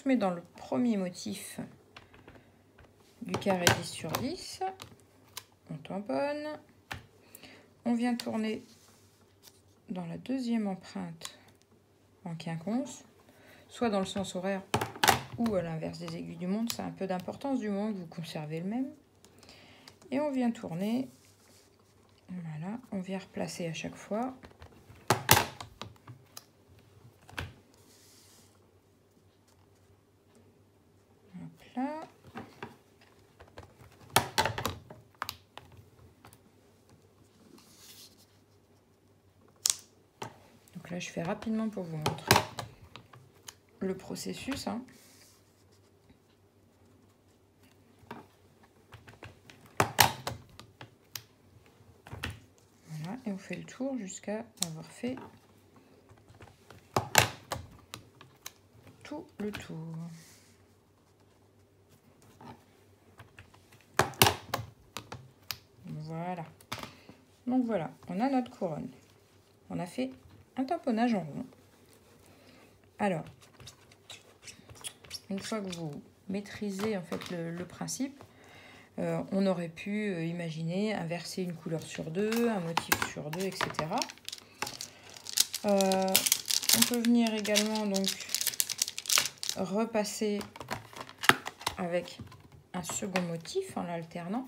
se met dans le premier motif du carré 10 sur 10. On tamponne. On vient tourner dans la deuxième empreinte en quinconce, soit dans le sens horaire ou à l'inverse des aiguilles du montre. Ça a un peu d'importance du moment que vous conservez le même. Et on vient tourner. Voilà, on vient replacer à chaque fois. Hop là. Donc là, je fais rapidement pour vous montrer le processus. Hein. Voilà, et on fait le tour jusqu'à avoir fait tout le tour. Voilà. Donc voilà, on a notre couronne. On a fait un tamponnage en rond. Alors, une fois que vous maîtrisez en fait le principe, on aurait pu imaginer inverser une couleur sur deux, un motif sur deux, etc. On peut venir également donc repasser avec un second motif en l'alternant,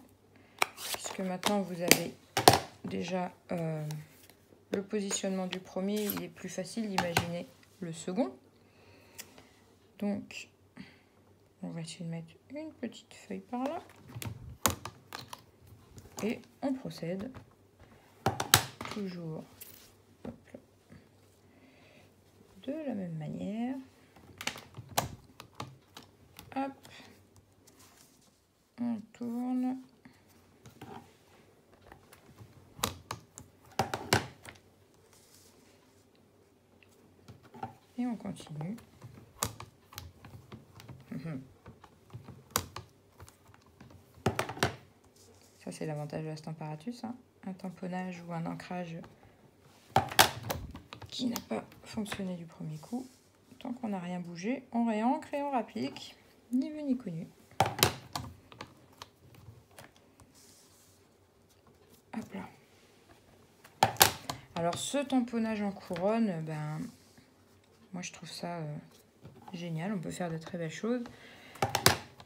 puisque maintenant vous avez déjà le positionnement du premier, il est plus facile d'imaginer le second. Donc, on va essayer de mettre une petite feuille par là. Et on procède toujours hop là, de la même manière. Hop, on tourne. Et on continue. Ça, c'est l'avantage de la Stamparatus, hein. Un tamponnage ou un ancrage qui n'a pas fonctionné du premier coup. Tant qu'on n'a rien bougé, on réancre et on rapplique. Ni vu ni connu. Hop là. Alors, ce tamponnage en couronne, ben, moi, je trouve ça génial. On peut faire de très belles choses.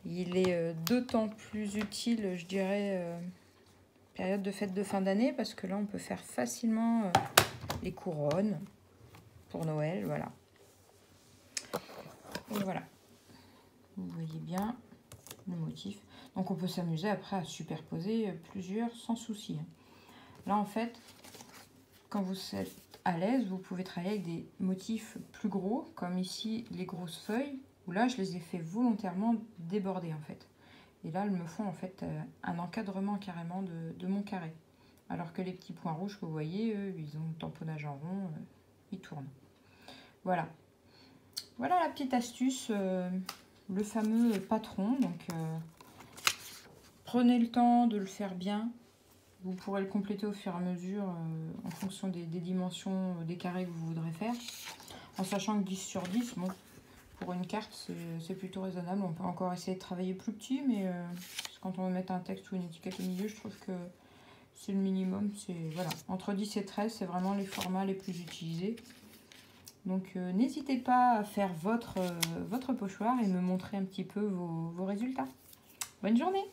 Il est d'autant plus utile, je dirais, période de fête de fin d'année, parce que là, on peut faire facilement les couronnes pour Noël, voilà. Et voilà. Vous voyez bien le motif. Donc, on peut s'amuser après à superposer plusieurs sans souci. Là, en fait, quand vous êtes à l'aise, vous pouvez travailler avec des motifs plus gros, comme ici, les grosses feuilles, où là, je les ai fait volontairement déborder, en fait. Et là, elles me font, en fait, un encadrement carrément de mon carré. Alors que les petits points rouges que vous voyez, eux, ils ont le tamponnage en rond, ils tournent. Voilà. Voilà la petite astuce, le fameux patron. Donc, prenez le temps de le faire bien. Vous pourrez le compléter au fur et à mesure en fonction des dimensions des carrés que vous voudrez faire. En sachant que 10 sur 10, bon, pour une carte, c'est plutôt raisonnable. On peut encore essayer de travailler plus petit, mais quand on va mettre un texte ou une étiquette au milieu, je trouve que c'est le minimum. Voilà. Entre 10 et 13, c'est vraiment les formats les plus utilisés. Donc, n'hésitez pas à faire votre pochoir et me montrer un petit peu vos résultats. Bonne journée!